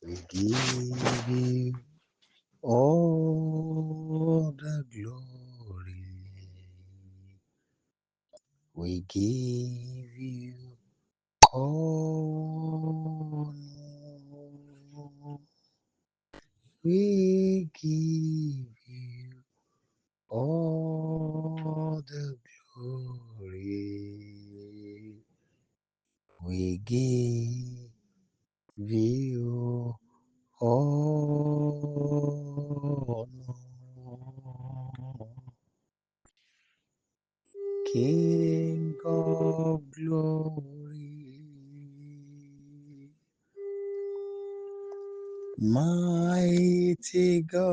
We give you all the glory. We give you honor. We give you all the glory. We give you honor. King of glory, mighty God,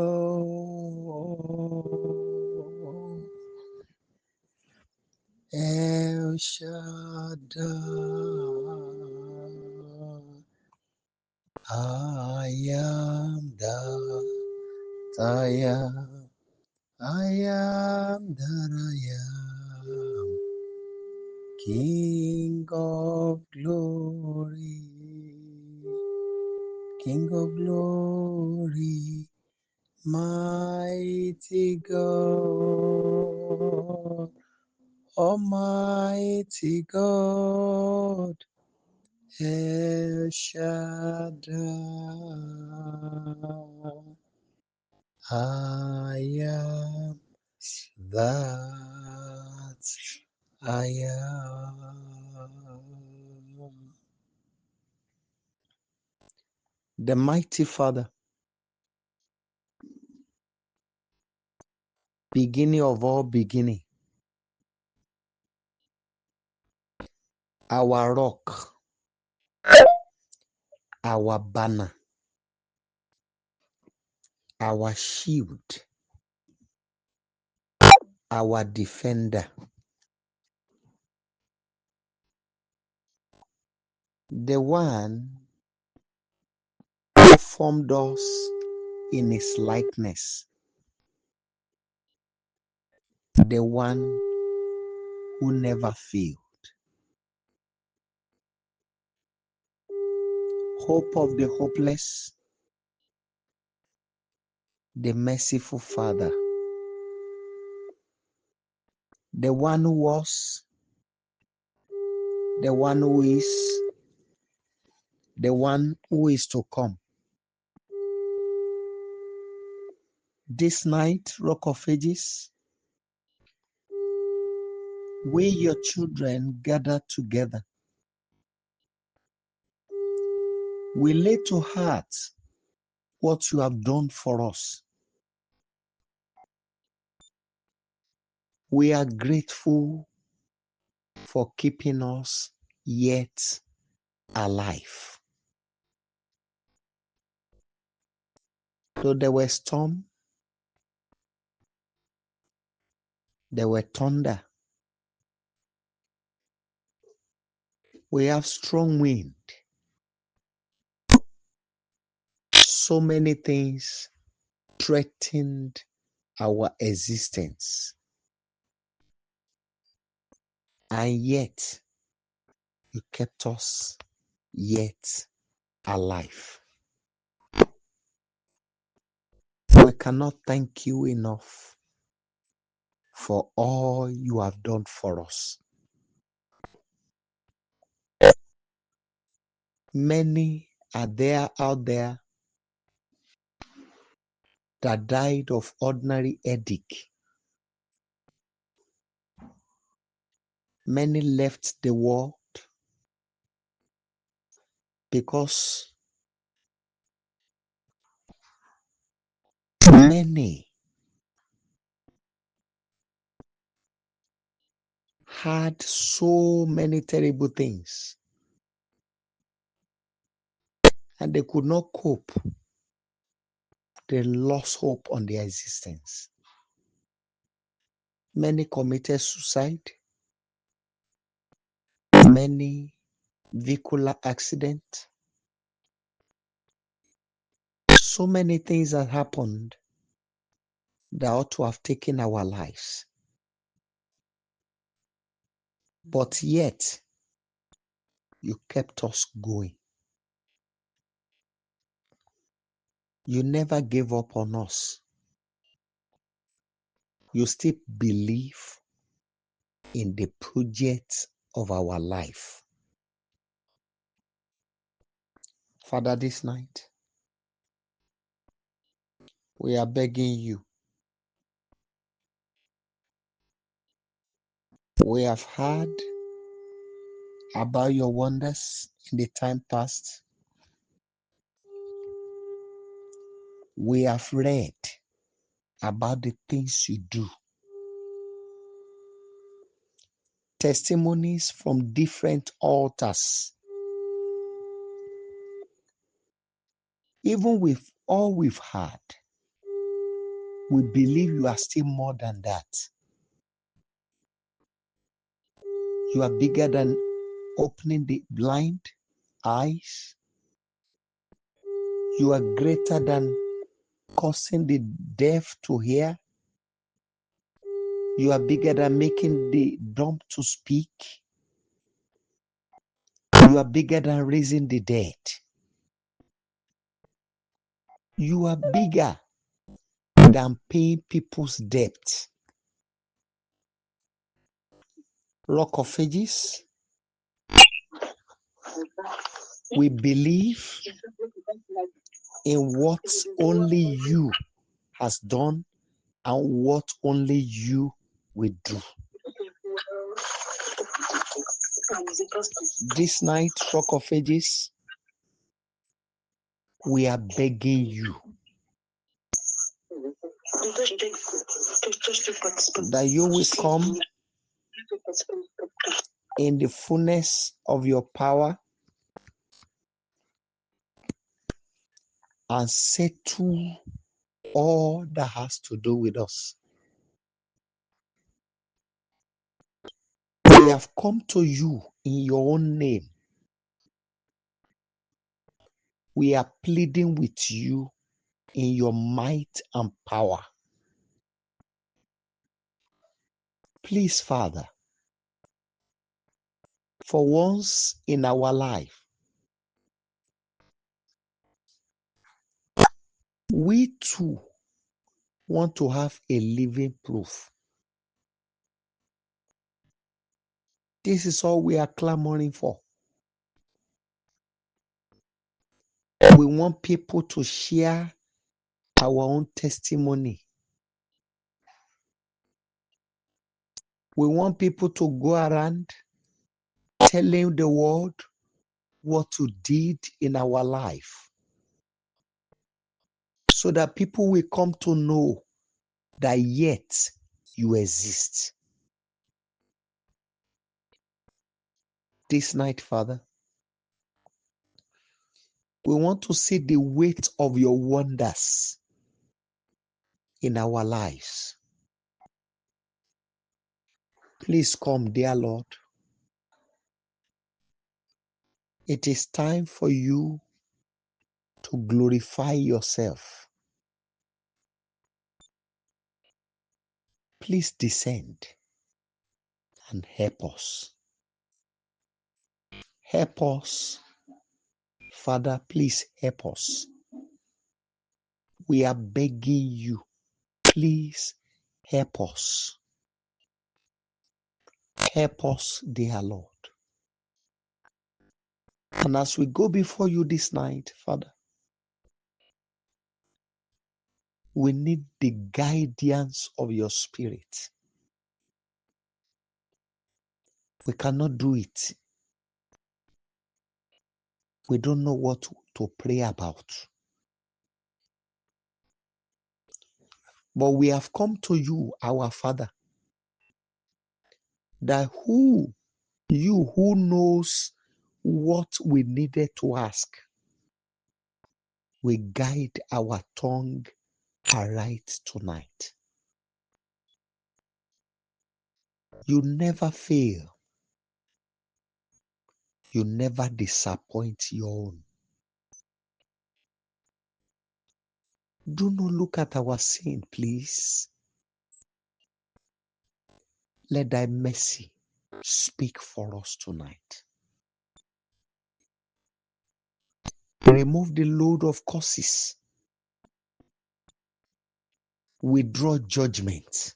El Shaddai, I am that I am, I am that I am, King of glory, King of glory, mighty God, Almighty God, El Shaddai, I am that I am. The mighty Father, beginning of all beginning, our rock, our banner, our shield, our defender, the one who formed us in his likeness, the one who never failed, hope of the hopeless, the merciful Father, the one who was, the one who is, the one who is to come. This night, Rock of Ages, we, your children, gather together. We lay to heart what you have done for us. We are grateful for keeping us yet alive. Though there were storm, there were thunder, we have strong wind. So many things threatened our existence. And yet, you kept us yet alive. We cannot thank you enough for all you have done for us. Many are there out there that died of ordinary headache. Many left the world because many had so many terrible things and they could not cope. They lost hope on their existence. Many committed suicide. Many vehicular accident. So many things that happened that ought to have taken our lives. But yet, you kept us going. You never gave up on us. You still believe in the project of our life. Father, this night, we are begging you. We have heard about your wonders in the time past. We have read about the things you do. Testimonies from different altars. Even with all we've heard, we believe you are still more than that. You are bigger than opening the blind eyes. You are greater than causing the deaf to hear. You are bigger than making the dumb to speak. You are bigger than raising the dead. You are bigger than paying people's debt. Rock of Ages, we believe in what only you has done and what only you will do. This night, Rock of Ages, we are begging you that you will come in the fullness of your power and settle all that has to do with us. We have come to you in your own name. We are pleading with you in your might and power. Please, Father, for once in our life, we too want to have a living proof. This is all we are clamoring for. We want people to share our own testimony. We want people to go around telling the world what you did in our life, so that people will come to know that yet you exist. This night, Father, we want to see the weight of your wonders in our lives. Please come, dear Lord. It is time for you to glorify yourself. Please descend and help us. Help us. Father, please help us. We are begging you. Please help us. Help us, dear Lord. And as we go before you this night, Father, we need the guidance of your Spirit. We cannot do it. We don't know what to pray about. But we have come to you, our Father, that you who knows what we needed to ask, will guide our tongue aright tonight. You never fail. You never disappoint your own. Do not look at our sin, please. Let thy mercy speak for us tonight. Remove the load of curses withdraw judgment.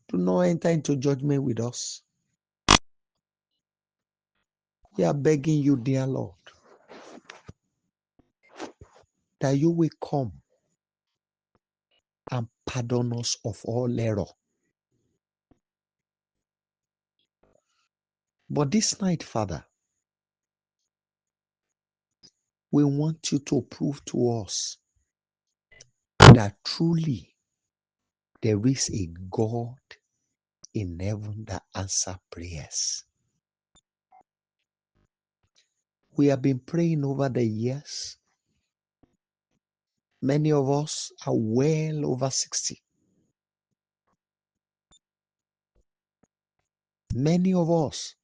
Do not enter into judgment with us. We are begging you, dear Lord, that you will come and pardon us of all error. But this night, Father, we want you to prove to us that truly there is a God in heaven that answers prayers. We have been praying over the years. Many of us are well over 60. Many of us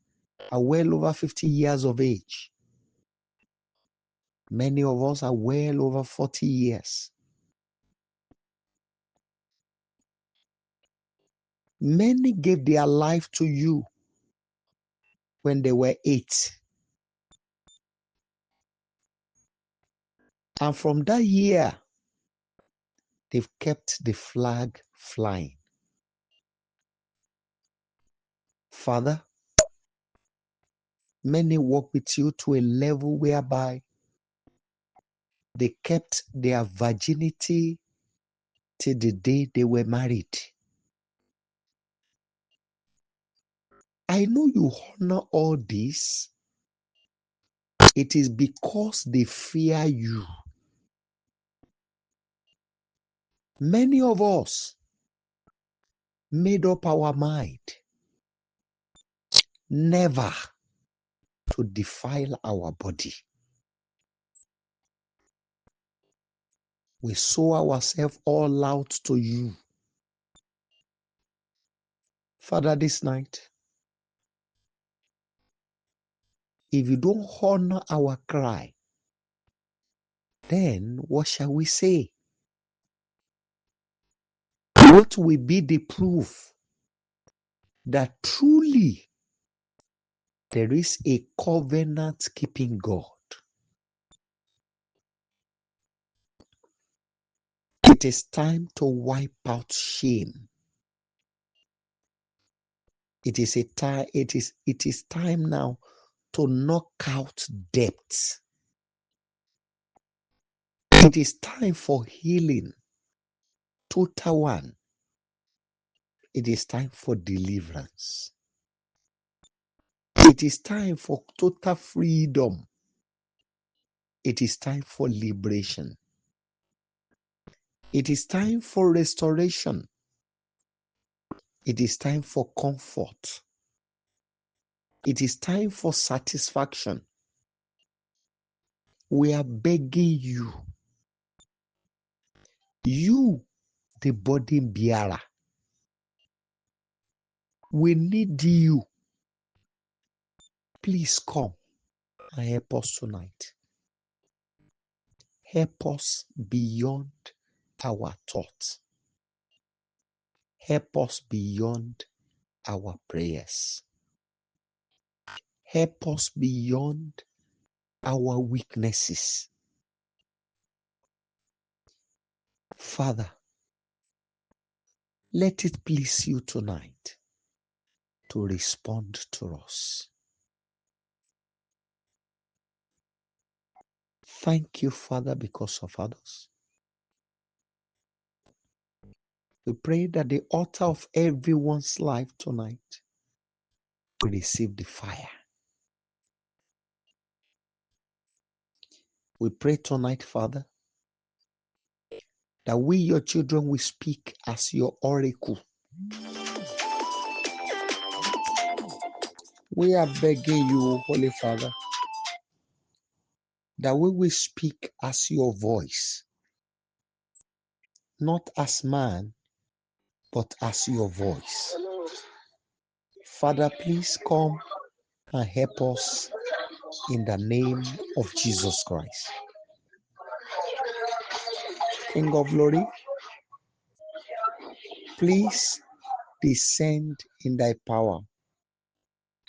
are well over 50 years of age. Many of us are well over 40 years. Many gave their life to you when they were 8. And from that year, they've kept the flag flying. Father, many walk with you to a level whereby they kept their virginity till the day they were married. I know you honor all this. It is because they fear you. Many of us made up our mind never to defile our body. We sow ourselves all out to you. Father, this night, if you don't honor our cry, then what shall we say? What will be the proof that truly there is a covenant-keeping God? It is time to wipe out shame. It is time now to knock out debt. It is time for healing, total one. It is time for deliverance. It is time for total freedom. It is time for liberation. It is time for restoration. It is time for comfort. It is time for satisfaction. We are begging you, the burden bearer. We need you. Please come and help us tonight. Help us beyond our thoughts. Help us beyond our prayers. Help us beyond our weaknesses. Father, let it please you tonight to respond to us. Thank you, Father, because of others. We pray that the altar of everyone's life tonight will receive the fire. We pray tonight, Father, that we, your children, will speak as your oracle. We are begging you, Holy Father, that we will speak as your voice, not as man, but as your voice. Father, please come and help us in the name of Jesus Christ. King of glory, please descend in thy power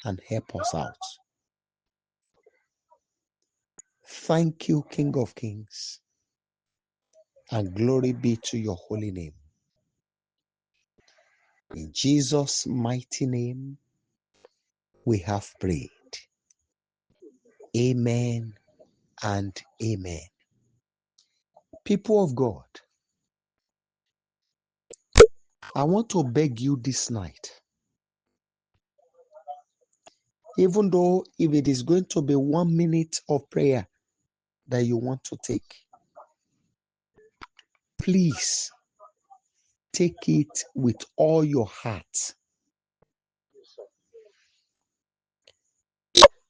and help us out. Thank you, King of Kings. and glory be to your holy name. In Jesus' mighty name, we have prayed. Amen and amen. People of God, I want to beg you this night, even though if it is going to be 1 minute of prayer that you want to take, please take it with all your heart.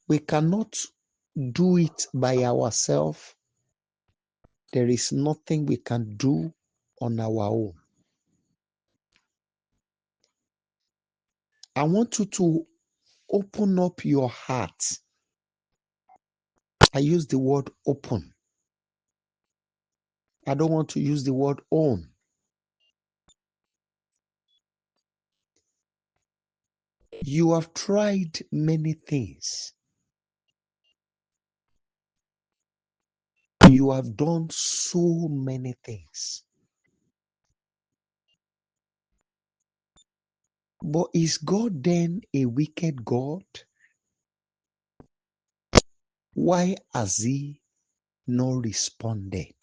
We cannot do it by ourselves. There is nothing we can do on our own. I want you to open up your heart. I use the word open. I don't want to use the word own. You have tried many things. You have done so many things. But is God then a wicked God? Why has He not responded?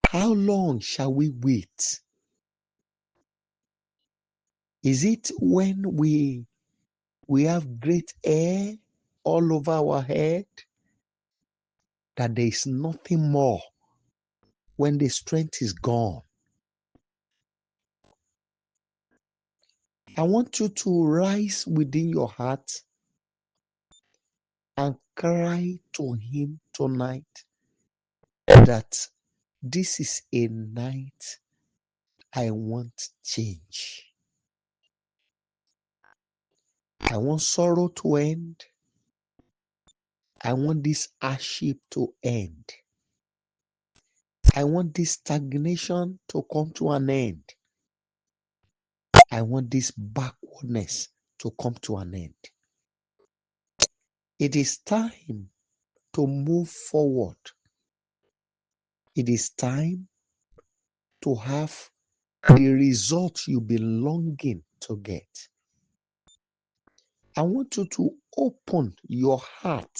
How long shall we wait? Is it when we have great hair all over our head that there is nothing more when the strength is gone? I want you to rise within your heart and cry to Him tonight that this is a night I want change. I want sorrow to end. I want this hardship to end. I want this stagnation to come to an end. I want this backwardness to come to an end. It is time to move forward. It is time to have the result you've been longing to get. I want you to open your heart.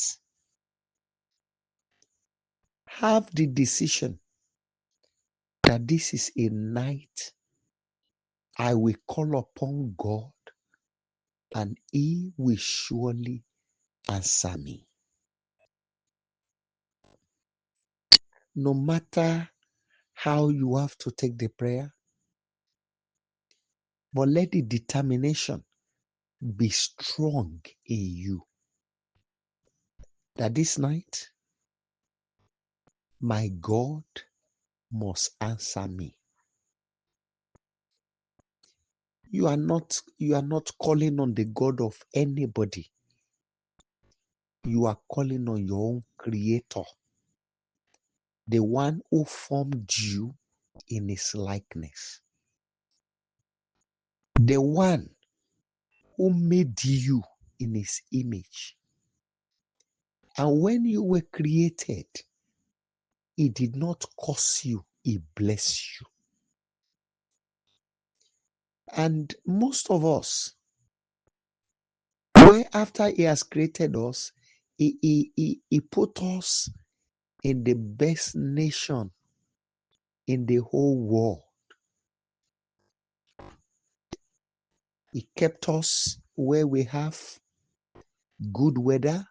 Have the decision that this is a night I will call upon God and He will surely answer me. No matter how you have to take the prayer, but let the determination be strong in you that this night my God must answer me. You are not calling on the God of anybody. You are calling on your own creator, the one who formed you in His likeness, the one who made you in His image. And when you were created, He did not curse you, He blessed you. And most of us, where after He has created us, He put us in the best nation in the whole world. He kept us where we have good weather,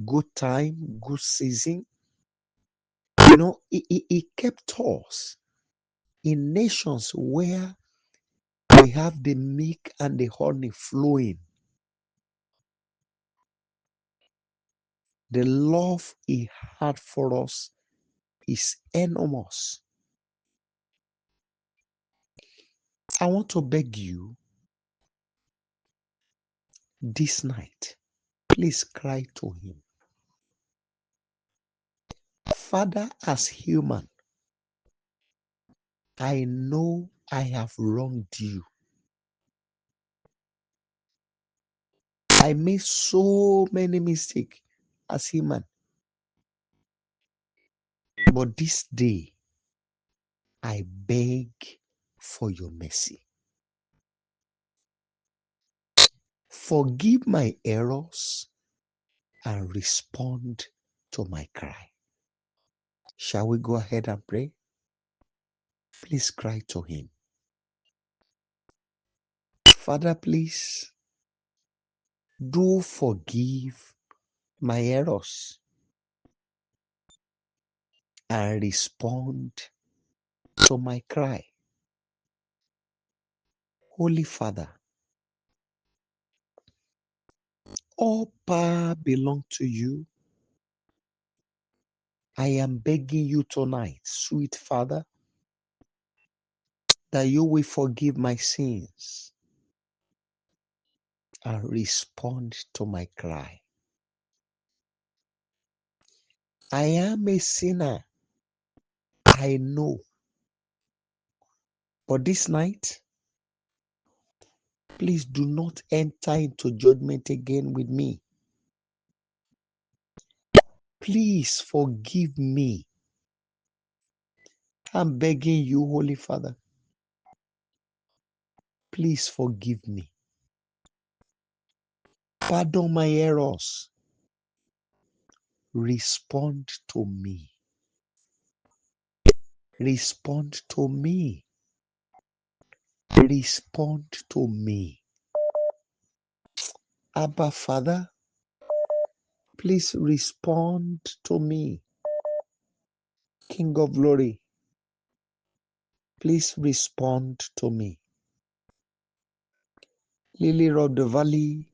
good time, good season. He kept us in nations where we have the milk and the honey flowing. The love He had for us is enormous. I want to beg you this night, please cry to Him. Father, as human, I know I have wronged you. I made so many mistakes as human. But this day, I beg for your mercy. Forgive my errors and respond to my cry. Shall we go ahead and pray? Please cry to him. Father, please do forgive my errors and respond to my cry. Holy Father, all power belongs to you. I am begging you tonight, sweet Father, that you will forgive my sins and respond to my cry. I am a sinner, I know. But this night, please do not enter into judgment again with me. Please forgive me. I'm begging you, Holy Father. Please forgive me. Pardon my errors. Respond to me. Respond to me. Respond to me. Abba, Father, please respond to me. King of glory, please respond to me. Lily of the valley,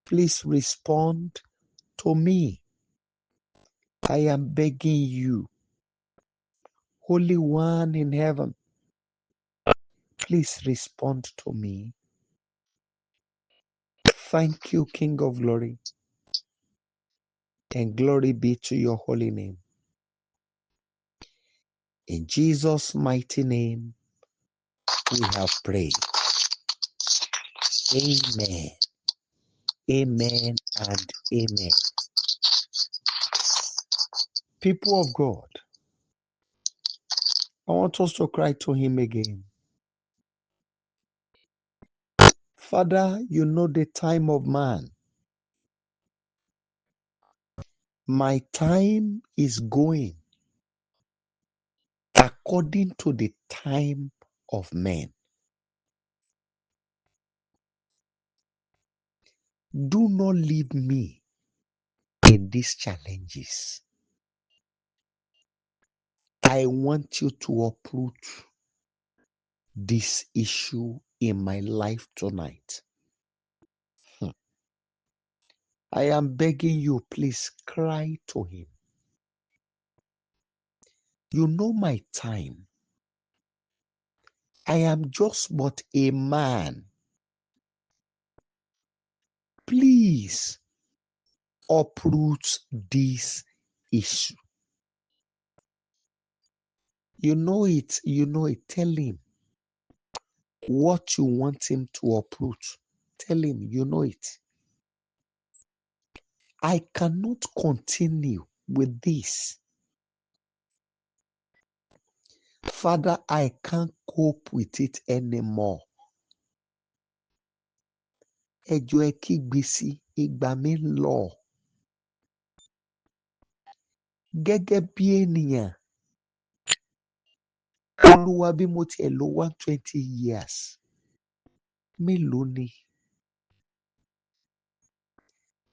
please respond to me. I am begging you, Holy One in heaven, please respond to me. Thank you, King of glory, and glory be to your holy name. In Jesus' mighty name, we have prayed. Amen. Amen and amen. People of God, I want us to cry to him again. Father, you know the time of man. My time is going according to the time of men. Do not leave me in these challenges. I want you to uproot this issue in my life tonight. I am begging you, please cry to him. You know my time. I am just but a man. Please uproot this issue. You know it. Tell him what you want him to uproot. Tell him you know it. I cannot continue with this. Father, I can't cope with it anymore. Ẹjọ́ ẹ kígbe sí, ìgbà mi ń lọ. Gẹ́gẹ́ bí ènìyàn, Olúwa bí mo tiẹ̀ lo 120 years. Mélòó ni?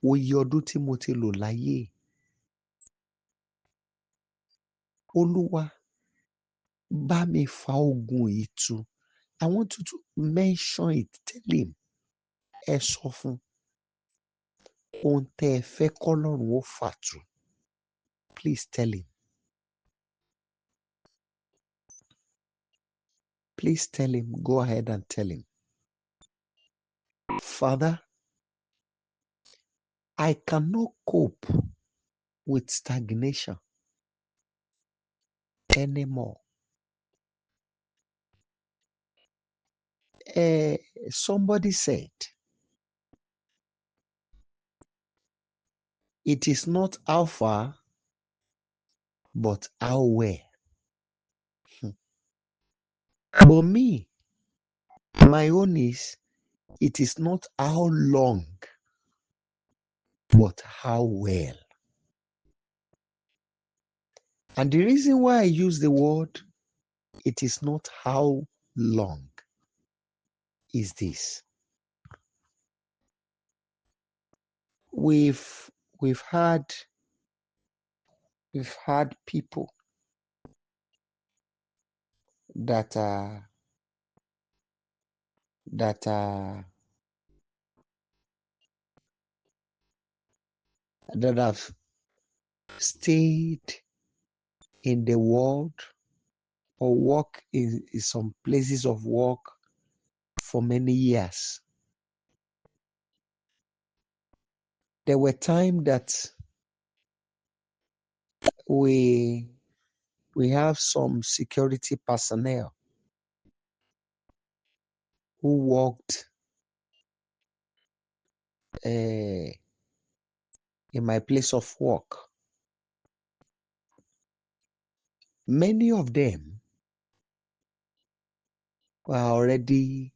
Oye ọdún tí mo ti lò láyé. Olúwa, bá mi fa ogun yìí tu. I want you to mention it. Tell him. Ẹ sọ fún. Ohun tẹ́ ẹ fẹ́ k'Ọlọ́run ó fà tu. Please tell him. Please tell him. Go ahead and tell him. Father, I cannot cope with stagnation anymore. Somebody said, it is not how far, but how well. But me, my own is, it is not how long, but how well. And the reason why I use the word, it is not how long, is this. We've we've had we've had people that are that are that have stayed in the world or work in some places of work for many years. There were times that we have some security personnel who worked in my place of work. Many of them were already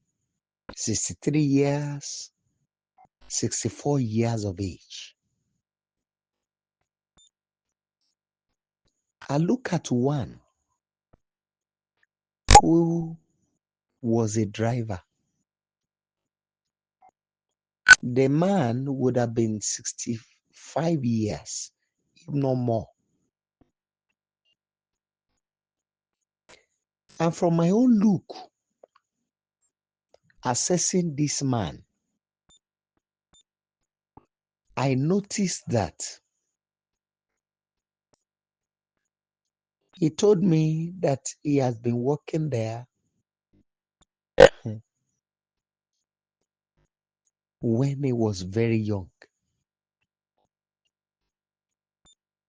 63 years, 64 years of age. I look at one who was a driver. The man would have been 65 years, if not more. And from my own look, assessing this man, I noticed that he told me that he has been working there when he was very young.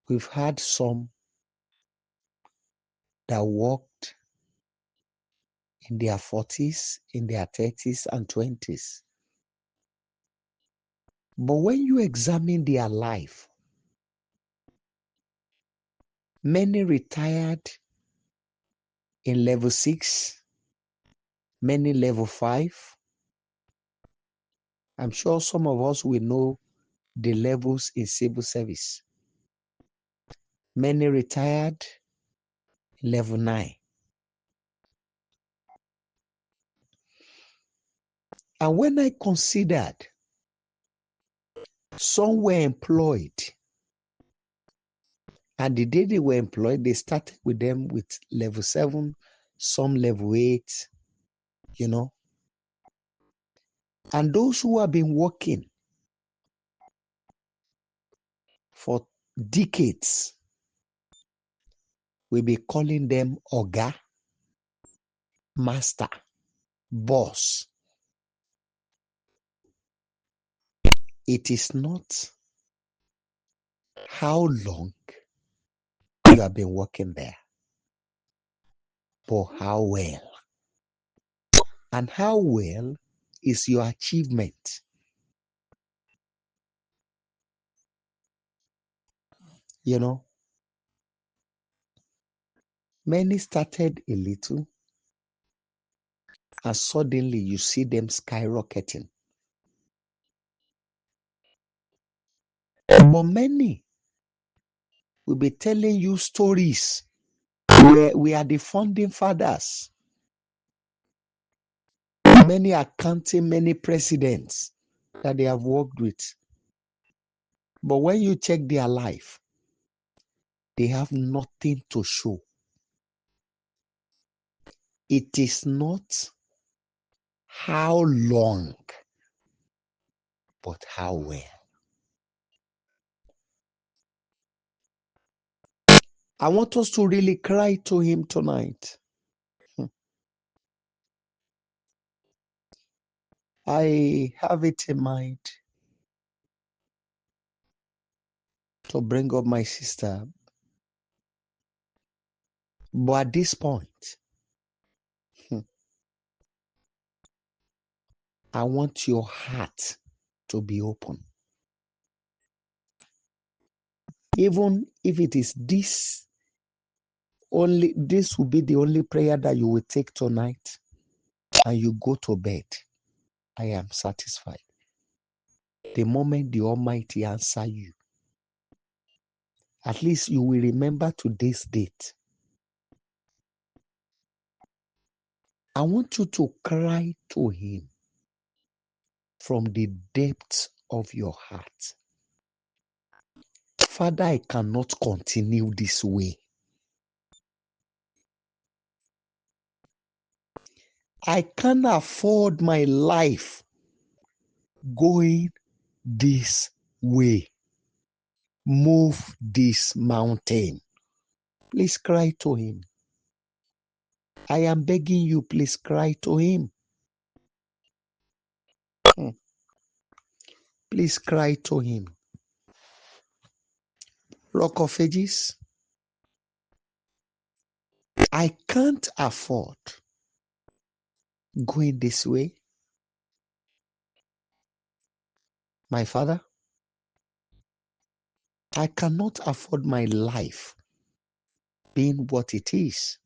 We've had some that worked in their 40s, in their 30s and 20s. But when you examine their life, many retired in level 6, many level 5. I'm sure some of us will know the levels in civil service. Many retired level 9. And when I considered some were employed, and the day they were employed, they started with them with level 7, some level 8, you know. And those who have been working for decades, we'll be calling them Oga, Master, Boss. It is not how long you have been working there, but how well. And how well is your achievement. You know, many started a little and suddenly you see them skyrocketing. But many will be telling you stories where we are the founding fathers. Many are counting many presidents that they have worked with. But when you check their life, they have nothing to show. It is not how long, but how well. I want us to really cry to him tonight. I have it in mind to bring up my sister. But at this point, I want your heart to be open. Even if it is this Only this will be the only prayer that you will take tonight, and you go to bed. I am satisfied. The moment the Almighty answer you, at least you will remember today's date. I want you to cry to Him from the depths of your heart. Father, I cannot continue this way. I can't afford my life going this way. Move this mountain. Please cry to Him. I am begging you, please cry to Him. Please cry to Him. Rock of Ages, I can't afford going this way. My Father, I cannot afford my life being what it is.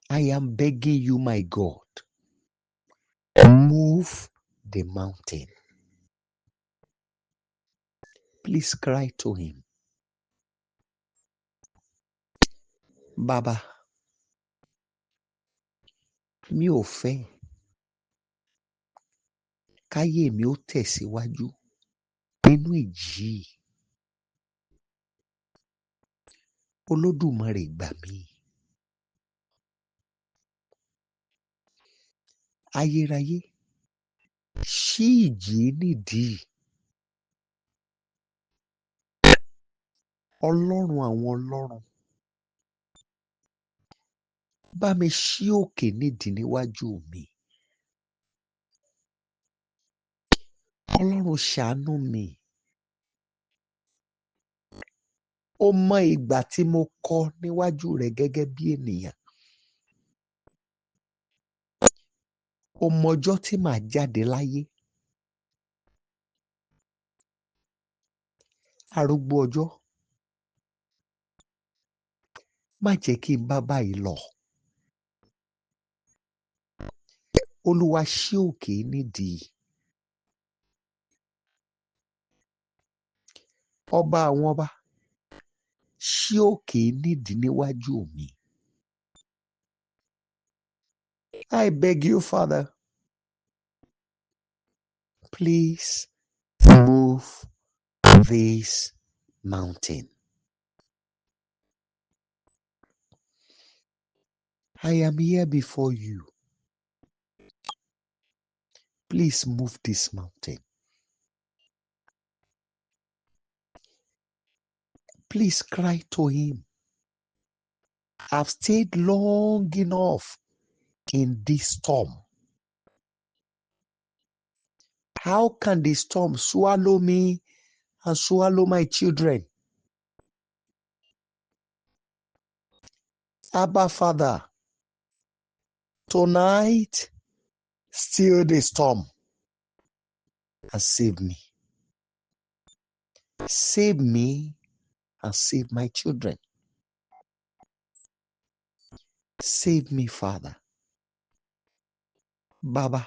I am begging you, my God, move the mountain. Please cry to Him. Baba, mi ò fẹ́ káyé mi ó tẹ̀síwájú nínú ìjì. Olódùmarè gbà mí. Ayérayé, ṣí ìjì nídìí. Ọlọ́run àwọn ọlọ́run, bá mi ṣí òkè nídìí níwájú mi. Ọlọ́run ṣàánú mi. Ó mọ ìgbà tí mo kọ níwájú rẹ̀ gẹ́gẹ́ bí ènìyàn. Ó mọ ọjọ́ tí màá jáde láyé. Arúgbó ọjọ́, má jẹ́ kí n bá báyìí lọ. Olúwa ṣí òkè nídìí. Ọba àwọn ọba, ṣí òkè nídìí níwájú mi. I beg you, Father, please move this mountain. I am here before you. Please move this mountain. Please cry to Him. I've stayed long enough in this storm. How can the storm swallow me and swallow my children? Abba, Father, tonight, still the storm and save me. Save me and save my children. Save me, Father. Baba,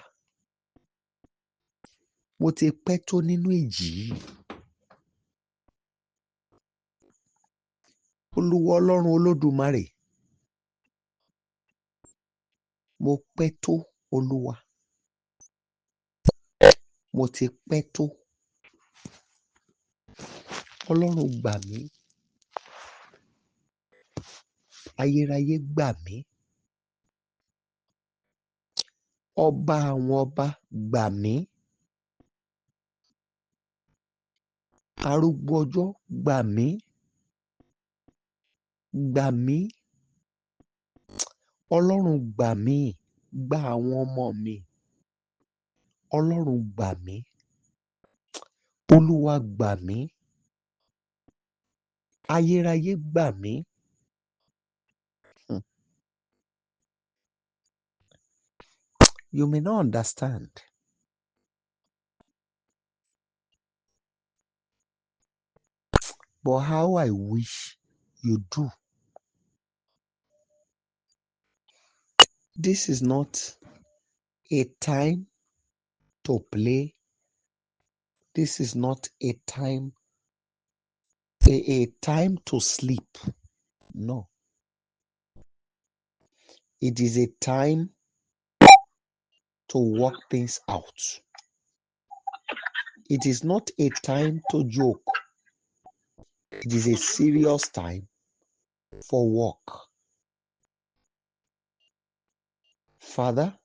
mo ti pẹ́ tó nínú ìjì yìí. Olúwa Ọlọ́run Olódùmarè, mo pẹ́ tó, Olúwa. Mo ti pẹ́ tó. Ọlọ́run gbà mí. Ayérayé gbà mí. Ọba àwọn ọba gbà mí. Arúgbó ọjọ́ gbà mí. Gbà mí. Ọlọ́run gbà mí. Gba àwọn ọmọ mi. Ọlọ́run gbà mí. Olúwa gbà mí. Ayérayé gbà mí. You may not understand. But how I wish you do. This is not a time to play. This is not a time to sleep. No. It is a time to work things out. It is not a time to joke. It is a serious time for work. Father,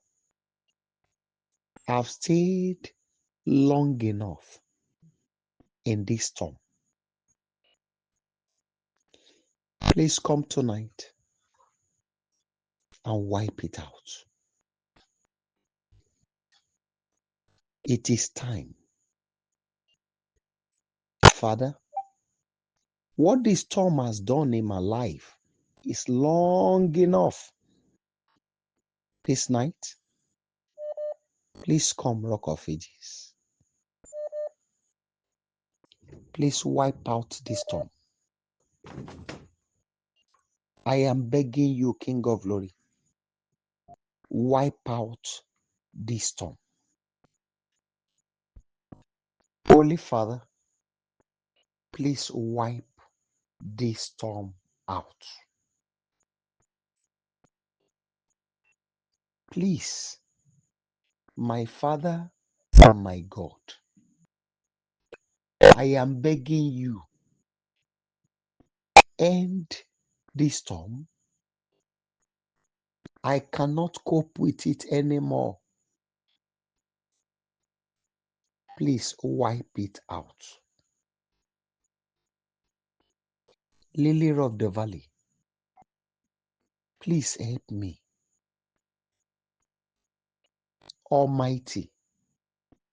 I've stayed long enough in this storm. Please come tonight and wipe it out. It is time. Father, what this storm has done in my life is long enough. This night, please come, Rock of Ages. Please wipe out this storm. I am begging you, King of Glory, wipe out this storm. Holy Father, please wipe this storm out. Please, my Father and my God, I am begging you, end this storm. I cannot cope with it anymore. Please wipe it out. Lily of the Valley, please help me. Almighty,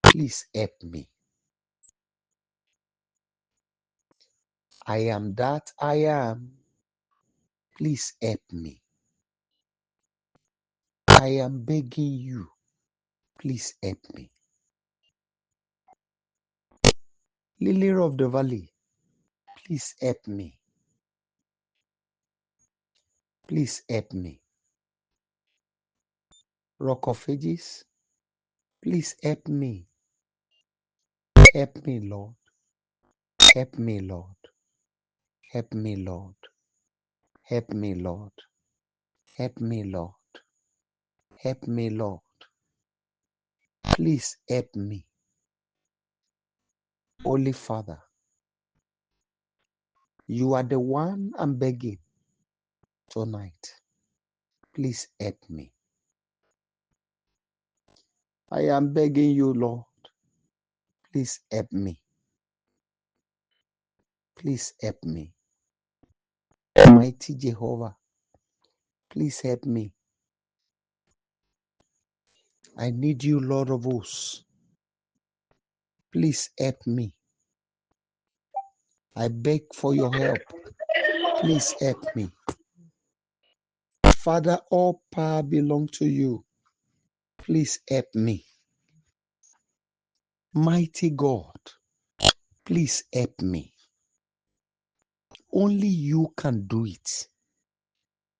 please help me. I am that I am. Please help me. I am begging you. Please help me. Lily of the Valley, please help me. Please help me. Rock of Ages, please help me. Help me, Lord. Help me, Lord. Help me, Lord. Help me, Lord. Help me, Lord. Help me, Lord. Please help me. Holy Father, you are the one I'm begging tonight. Please help me. I am begging you, Lord. Please help me. Please help me. Mighty Jehovah, please help me. I need you, Lord of hosts. Please help me. I beg for your help. Please help me. Father, all power belongs to you. Please help me. Mighty God, please help me. Only you can do it.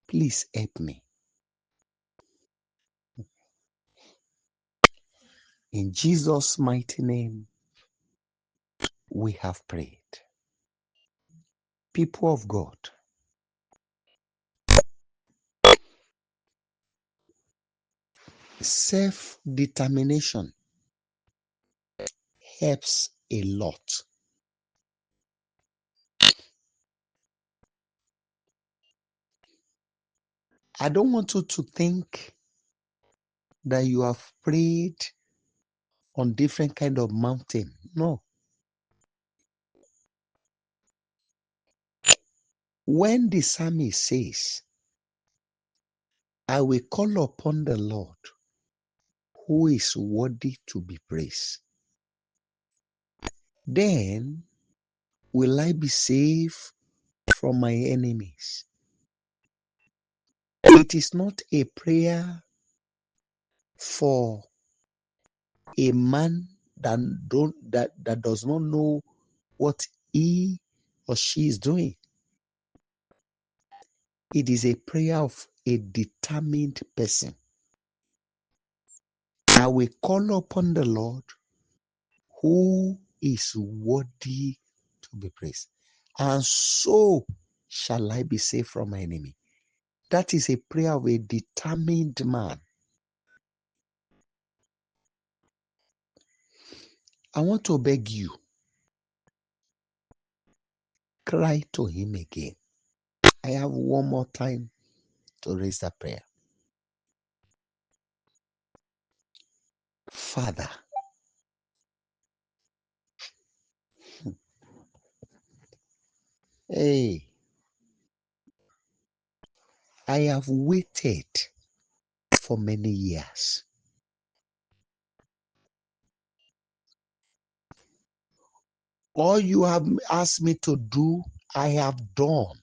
Please help me. In Jesus' mighty name, we have prayed. People of God, self-determination helps a lot. I don't want you to think that you have prayed on different kind of mountain. No. When the psalmist says, I will call upon the Lord who is worthy to be praised, then will I be safe from my enemies. It is not a prayer for a man that does not know what he or she is doing. It is a prayer of a determined person. I will call upon the Lord who is worthy to be praised, and so shall I be saved from my enemy. That is a prayer of a determined man. I want to beg you, cry to him again. I have one more time to raise that prayer. Father, hey, I have waited for many years. All you have asked me to do, I have done.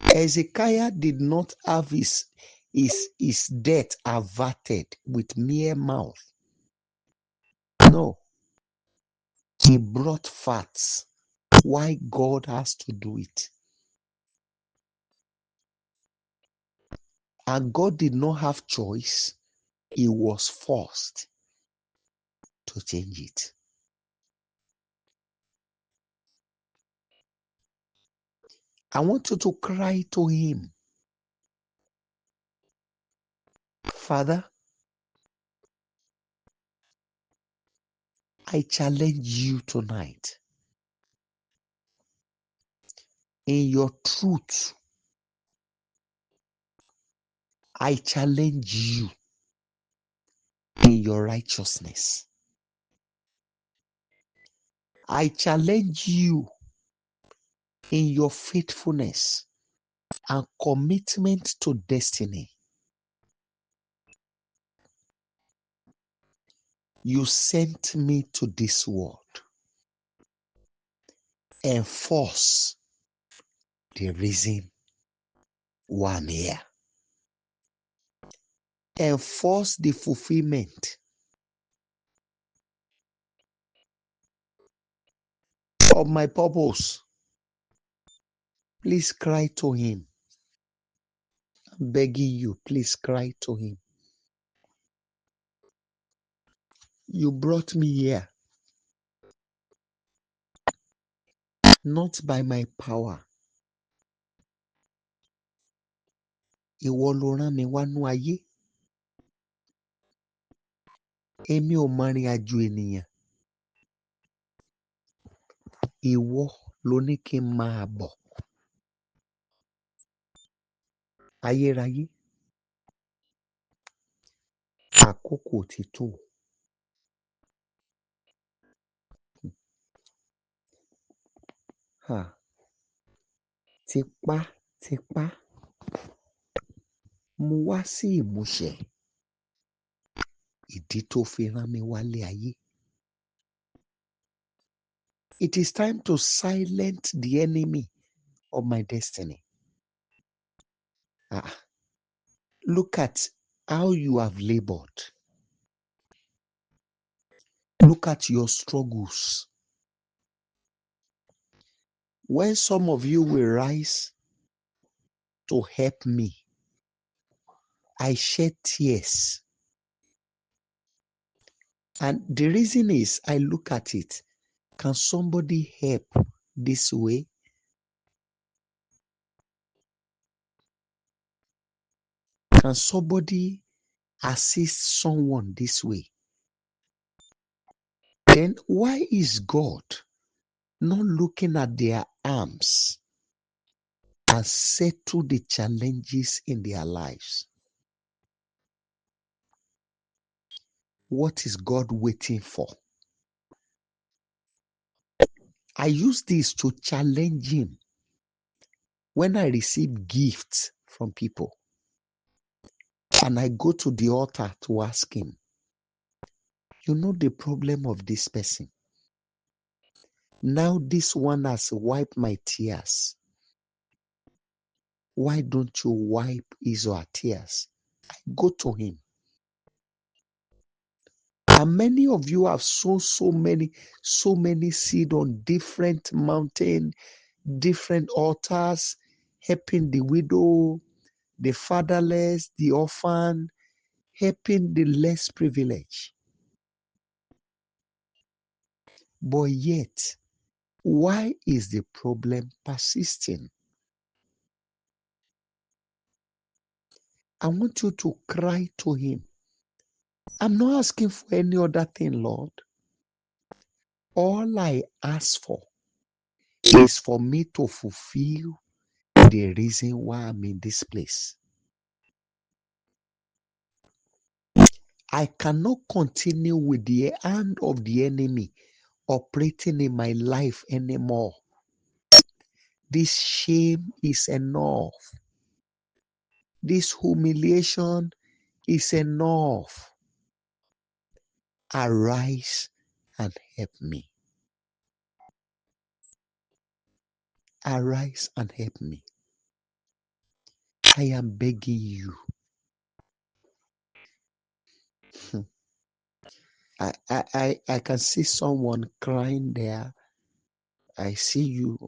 Hezekiah did not have his death averted with mere mouth. No, he brought facts why God has to do it. And God did not have choice. He was forced to change it. I want you to cry to him. Father, I challenge you tonight. In your truth, I challenge you in your righteousness. I challenge you in your faithfulness and commitment to destiny. You sent me to this world. Enforce the reason why I'm here. Enforce the fulfillment of my purpose. Please cry to him. I'm begging you, please cry to him. You brought me here, not by my power. Ìwọ ló rán mi wánú ayé. Èmi ò mọ ìrìn àjò ènìyàn. Ìwọ ló ní kí n máa bọ̀. Ayérayé, àkókò ti tó. Tipátipá mo wá sí ìmúṣẹ ìdí tó fi rán mi wálé ayé. It is time to silence the enemy of my destiny. Look at how you have labored. Look at your struggles. When some of you will rise to help me, I shed tears. And the reason is, I look at it. Can somebody help this way? Can somebody assist someone this way? Then why is God not looking at their arms and settle the challenges in their lives? What is God waiting for? I use this to challenge him when I receive gifts from people. And I go to the altar to ask him, you know the problem of this person. Now this one has wiped my tears. Why don't you wipe his or her tears? I go to him. And many of you have sown so many seed on different mountains, different altars, helping the widow, the fatherless, the orphan, helping the less privileged. But yet, why is the problem persisting? I want you to cry to him. I'm not asking for any other thing, Lord. All I ask for is for me to fulfill the reason why I'm in this place. I cannot continue with the hand of the enemy operating in my life anymore. This shame is enough. This humiliation is enough. Arise and help me. Arise and help me. I am begging you. I can see someone crying there. I see you.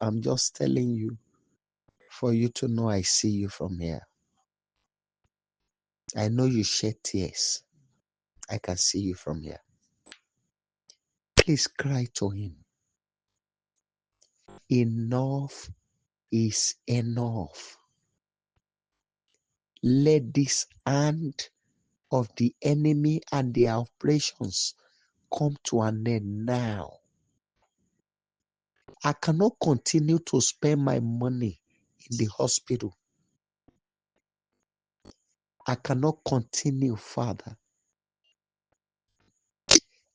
I'm just telling you for you to know I see you from here. I know you shed tears. I can see you from here. Please cry to him. Enough is enough. Let this hand of the enemy and their operations come to an end now. I cannot continue to spend my money in the hospital. I cannot continue, Father.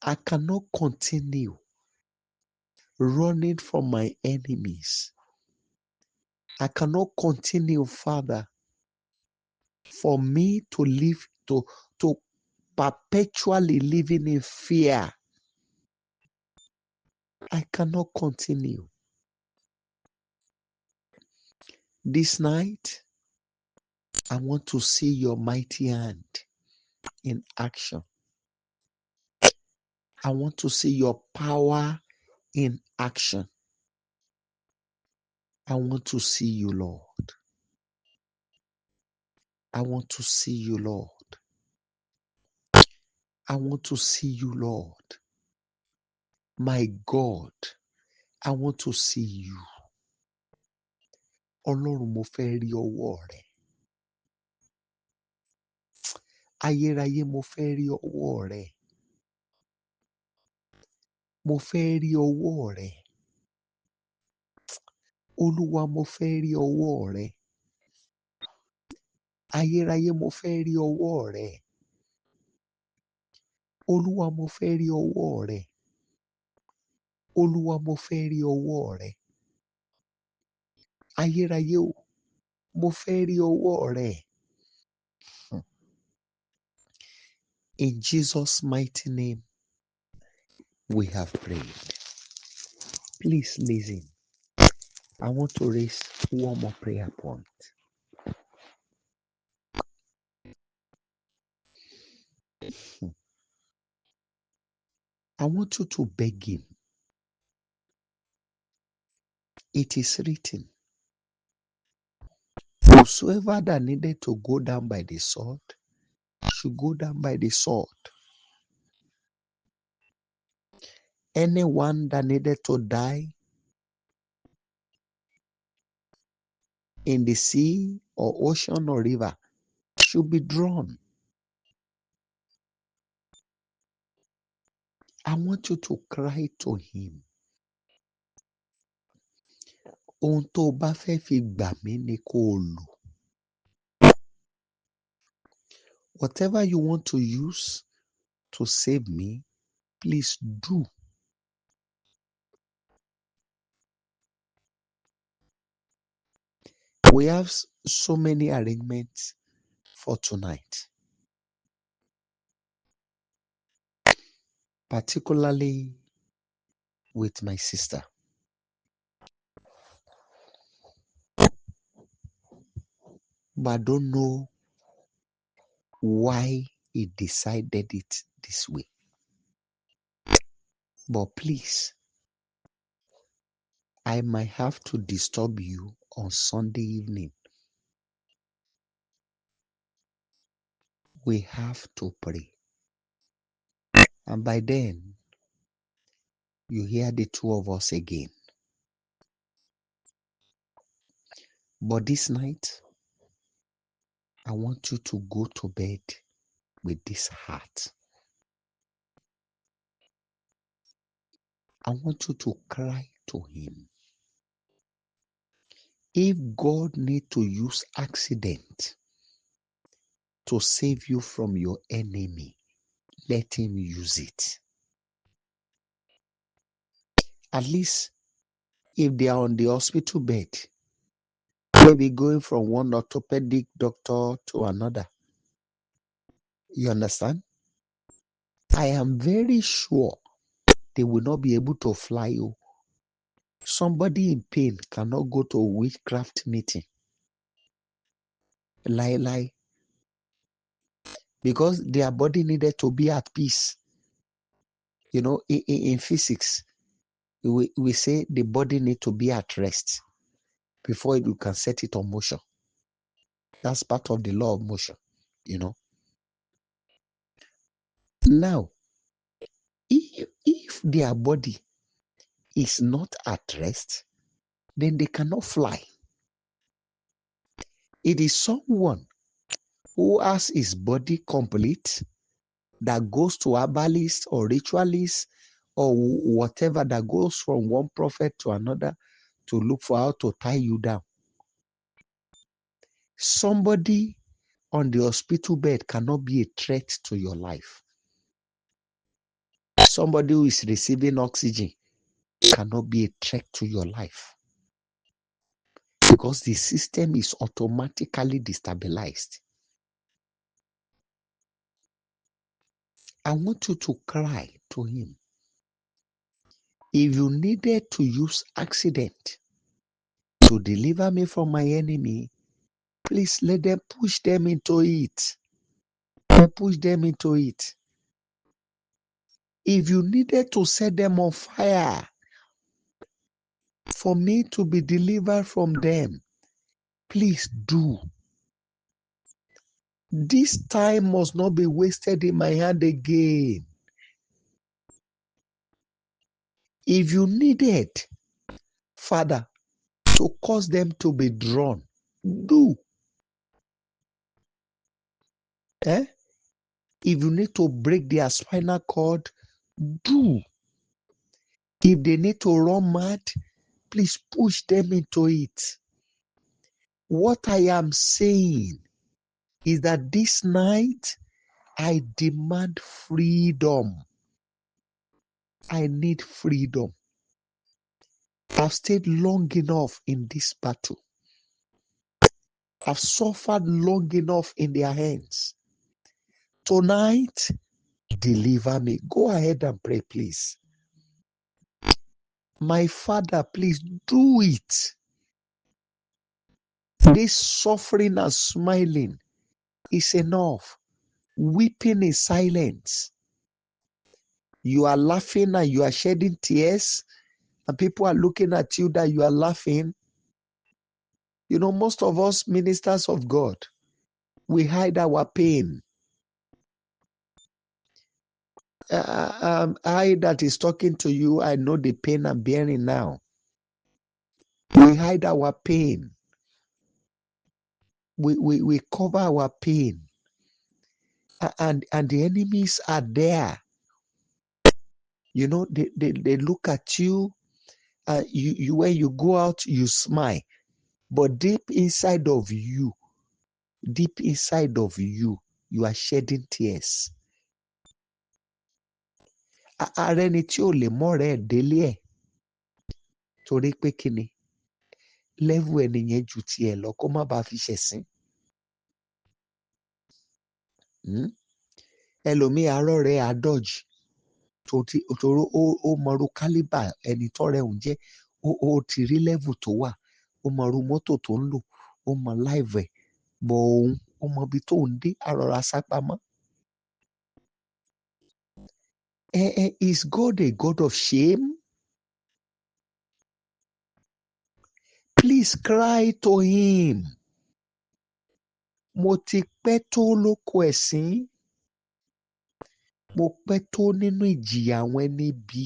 I cannot continue running from my enemies. I cannot continue, Father, for me to live, to perpetually living in fear. I cannot continue. This night, I want to see your mighty hand in action. I want to see your power in action. I want to see you, Lord. I want to see you, Lord. I want to see you, Lord. My God, I want to see you. Ọlọ́run, mo fẹ́ rí ọwọ́ rẹ. Ayérayé, mo fẹ́ rí ọwọ́ rẹ. Mo fẹ́ rí ọwọ́ rẹ. Olúwa, mo fẹ́ rí ọwọ́ rẹ. Ayérayé, mo fẹ́ rí ọwọ́ rẹ. Olúwa, mo fẹ́ rí ọwọ́ rẹ. Olúwa, mo fẹ́ rí ọwọ́ rẹ. Ayérayé o, mo fẹ́ rí ọwọ́ rẹ. In Jesus' mighty name, we have prayed. Please listen. I want to raise one more prayer point. I want you to beg him. It is written, whosoever that needed to go down by the sword should go down by the sword. Anyone that needed to die in the sea or ocean or river should be drawn. I want you to cry to him. Ohun tó o bá fẹ́ fi gbà mí ni kó o lò. Whatever you want to use to save me, please do. We have so many arrangements for tonight, particularly with my sister. But I don't know why he decided it this way. But please, I might have to disturb you on Sunday evening. We have to pray. And by then, you hear the two of us again. But this night, I want you to go to bed with this heart. I want you to cry to him. If God need to use accident to save you from your enemy, let him use it. At least if they are on the hospital bed, maybe going from one orthopedic doctor to another. You understand? I am very sure they will not be able to fly you. Somebody in pain cannot go to a witchcraft meeting. Lie. Because their body needed to be at peace. You know, in physics, we say the body need to be at rest before you can set it on motion. That's part of the law of motion, you know. Now, if their body is not at rest, then they cannot fly. It is someone who has his body complete that goes to herbalist or ritualist or whatever, that goes from one prophet to another to look for how to tie you down. Somebody on the hospital bed cannot be a threat to your life. Somebody who is receiving oxygen cannot be a threat to your life, because the system is automatically destabilized. I want you to cry to him. If you needed to use accident to deliver me from my enemy, please let them push them into it. Push them into it. If you needed to set them on fire for me to be delivered from them, please do. This time must not be wasted in my hand again. If you needed, Father, to cause them to be drawn, do. If you need to break their spinal cord, do. If they need to run mad, please push them into it. What I am saying is that this night, I demand freedom. I need freedom. I've stayed long enough in this battle. I've suffered long enough in their hands. Tonight, deliver me. Go ahead and pray, please. My Father, please do it. This suffering and smiling is enough. Weeping in silence. You are laughing and you are shedding tears, and people are looking at you that you are laughing. You know, most of us ministers of God, we hide our pain. I that is talking to you, I know the pain I'm bearing now. We hide our pain. We cover our pain. And the enemies are there. You know, they look at you, you when you go out, you smile. But deep inside of you, you are shedding tears. Ààrẹ ni tí ò lè mọ́rẹ̀ ẹ̀ délé ẹ̀ torí pé kíni lẹ́vù ẹnìyẹn ju tiẹ̀ lọ kó má bàa fi ṣẹ̀sín. Ẹlòmíì arọ́ rẹ̀ àdọ́jì torí ó mọ̀rú kálíbà ẹni tọ́rẹ̀ òun jẹ́, ó ti rí lẹ́vù tó wà, ó mọ̀rú mọ́tò tó ń lò, ó mọ láìvẹ̀, bọ̀ òun ó mọ ibi tó ń dé, àrọ̀rà sápamọ́. Is God a God of shame? Please cry to him. Mo ti pẹ́ tó lóko ẹ̀sín. Mo pẹ́ tó nínú ìjìyà àwọn ẹni bí.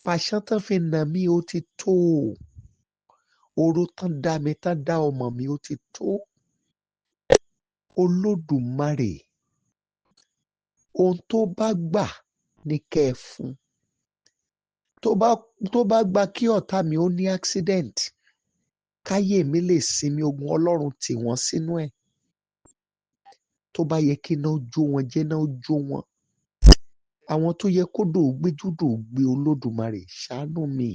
Pàṣán tán fi nà mí ó ti tó. Oró tán dá mi tán dá ọmọ mi ó ti tó. Olódùmarè, ohun tó bá gbà ní kẹ́ ẹ fún. Tó bá gba kí ọ̀tá mi ó ní accident, káyé mi lè sinmi, ogun Ọlọ́run tì wọ́n sínú ẹ̀. Tó bá yẹ kí iná jó wọn, jẹ́ iná jó wọn. Àwọn tó yẹ kó dò gbé júdò gbé, Olódùmarè ṣàánú mi.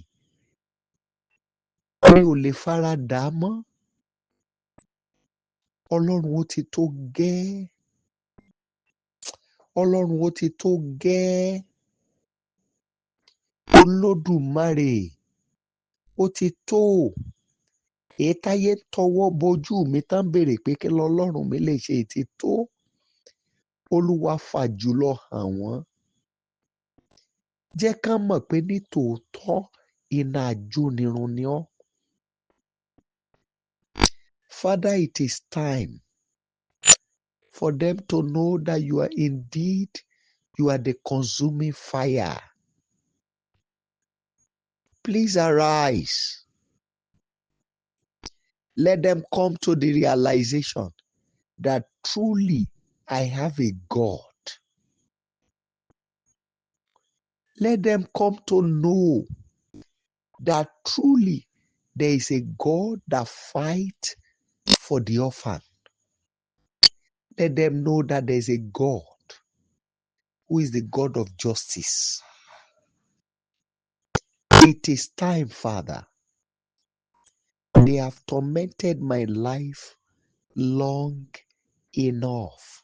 Mi ò lè fara dà á mọ́. Ọlọ́run ó ti tó gẹ́ẹ́. Ọlọ́run ó ti tó gẹ́ẹ́. Olódùmarè ó ti tó. Èyí táyé tọwọ́ bojú mi tán béèrè pé kí lọ́lọ́run mi lè ṣe ti tó. Olúwa fàjùlọ hàn wọ́n. Jẹ́ ká mọ̀ pé ní tòótọ́ iná ajónirun ni ọ́. Father, it is time for them to know that you are the consuming fire. Please arise. Let them come to the realization that truly I have a God. Let them come to know that truly there is a God that fights for the orphan. Let them know that there is a God who is the God of justice. It is time, Father. They have tormented my life long enough.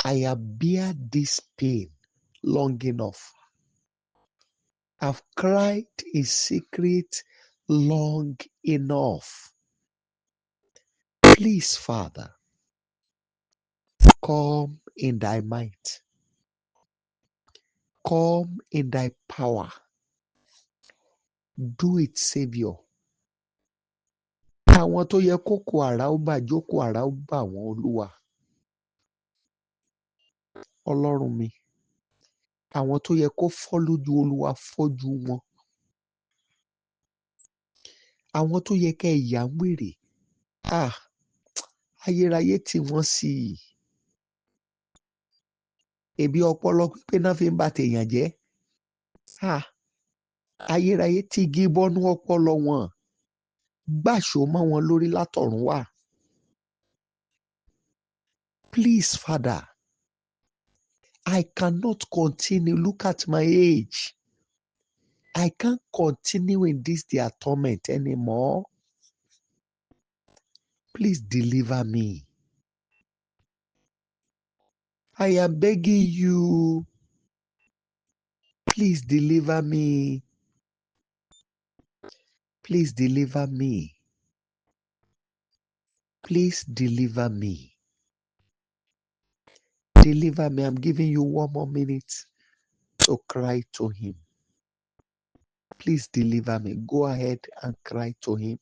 I have beared this pain long enough. I've cried in secret long enough. Please, Father, come in thy might. Come in thy power. Do it, Savior. Àwọn tó yẹ kókó àrá ó bà, jókòó àrá ó bà wọ́n, Olúwa. Ọlọ́run mi. Àwọn tó yẹ kó fọ́ lójú, Olúwa fọ́jú wọn. Àwọn tó yẹ kẹ́ ìyà ń wèrè. Ayérayé tì wọ́n sí i. Ebi ọpọlọ pípé náà fi ń ba tèèyàn jẹ́. Ayérayé tí igi bọ́nú ọpọlọ wọn. Gbàṣó mọ́ wọn lórí látọ̀run wá. Please, Father, I cannot continue. Look at my age. I can't continue in this their torment anymore. Please deliver me. I am begging you. Please deliver me. Please deliver me. Please deliver me. Deliver me. I'm giving you 1 more minute to cry to him. Please deliver me. Go ahead and cry to him.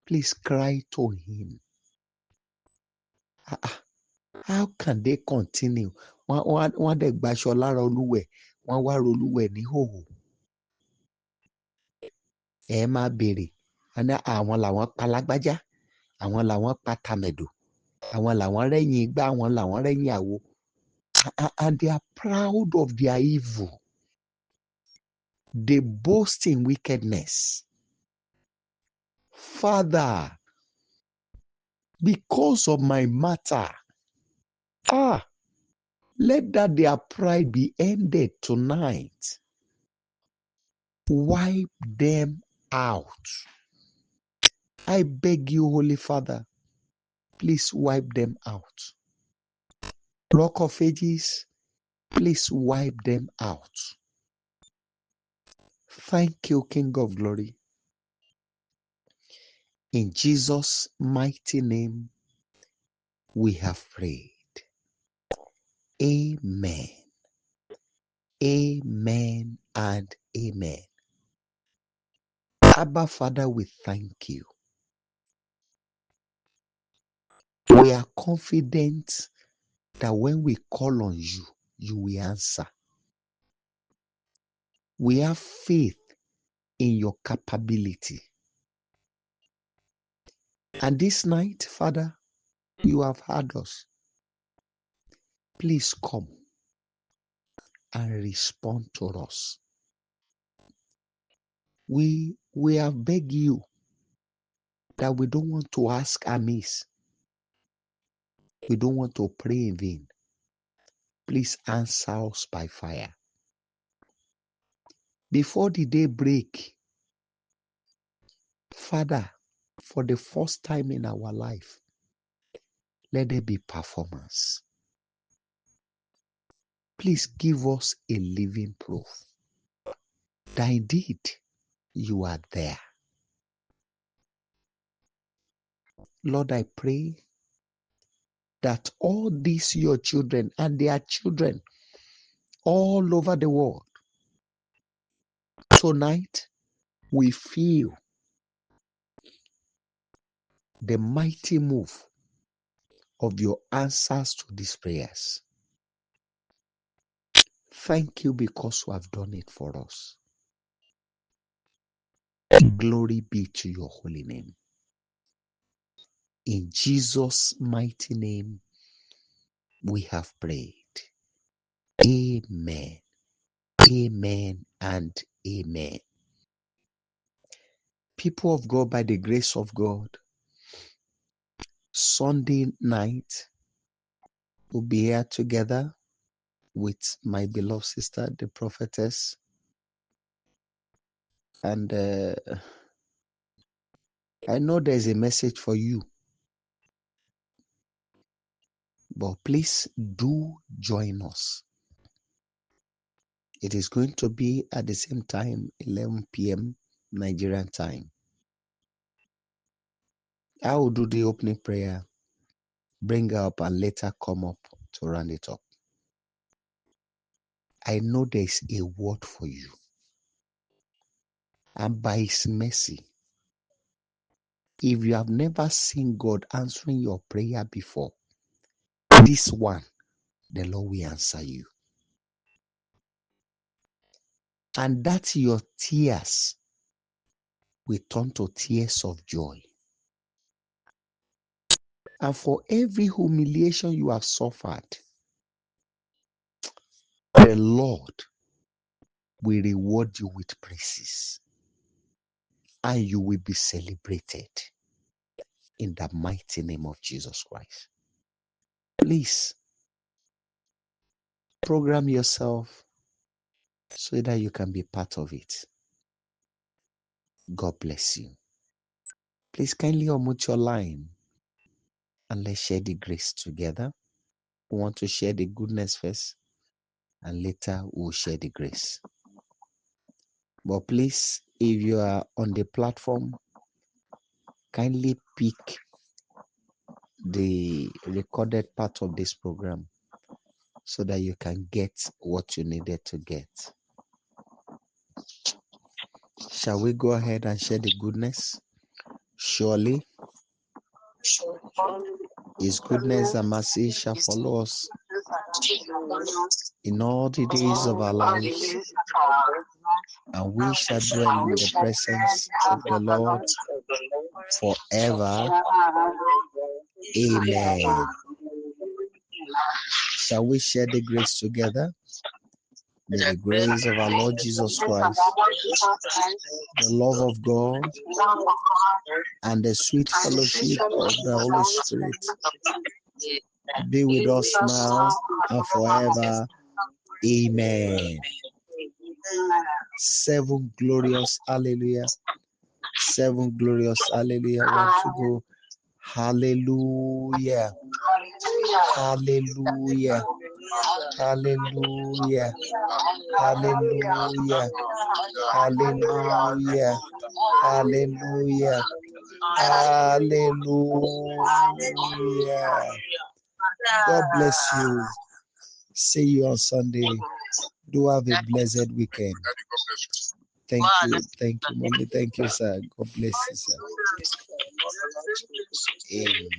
Please cry to him. How can they continue? Wọ́n dẹ̀ gbaṣọ lára Olúwẹ̀. Wọ́n wá ro Olúwẹ̀ ní hòhò. Ẹ máa béèrè. Àwọn làwọn pa lágbájá. Àwọn làwọn pa tàmẹ̀dò. Àwọn làwọn rẹ́yìn igbá. Àwọn làwọn rẹ́yìn àwo. And they are proud of their evil. They boast in wickedness. Father, because of my matter, let that their pride be ended tonight. Wipe them out. I beg you, Holy Father, please wipe them out. Rock of Ages, please wipe them out. Thank you, King of Glory. In Jesus' mighty name, we have prayed. Amen. Amen and amen. Abba, Father, we thank you. We are confident that when we call on you, you will answer. We have faith in your capability. And this night, Father, you have heard us. Please come and respond to us. We have begged you that we don't want to ask amiss. We don't want to pray in vain. Please answer us by fire. Before the day break, Father, for the first time in our life, let there be performance. Please give us a living proof that indeed you are there. Lord, I pray that all these your children and their children all over the world, tonight we feel the mighty move of your answers to these prayers. Thank you because you have done it for us. Glory be to your holy name. In Jesus' mighty name, we have prayed. Amen. Amen and amen. People of God, by the grace of God, Sunday night, we'll be here together with my beloved sister, the prophetess. And I know there's a message for you, but please do join us. It is going to be at the same time, 11 p.m. Nigerian time. I will do the opening prayer, bring her up, and later come up to round it up. I know there is a word for you. And by His mercy, if you have never seen God answering your prayer before, this one, the Lord will answer you. And that your tears will turn to tears of joy. And for every humiliation you have suffered, the Lord will reward you with praises. And you will be celebrated in the mighty name of Jesus Christ. Please, program yourself so that you can be part of it. God bless you. Please kindly unmute your line and let's share the grace together. We want to share the goodness first, and later we'll share the grace. But please, if you are on the platform, kindly pick the recorded part of this program so that you can get what you needed to get. Shall we go ahead and share the goodness? Surely His goodness and mercy shall follow us in all the days of our lives, and we shall dwell in the presence of the Lord forever. Amen. Shall we share the grace together? May the grace of our Lord Jesus Christ, the love of God, and the sweet fellowship of the Holy Spirit be with us now and forever. Amen. 7 glorious hallelujah. 7 glorious hallelujah. Want to go? Hallelujah. Hallelujah. Hallelujah. Hallelujah. Hallelujah. Hallelujah. Hallelujah. God bless you. See you on Sunday. Do have a blessed weekend. Thank you, mommy. Thank you, sir. God bless you, sir. Amen.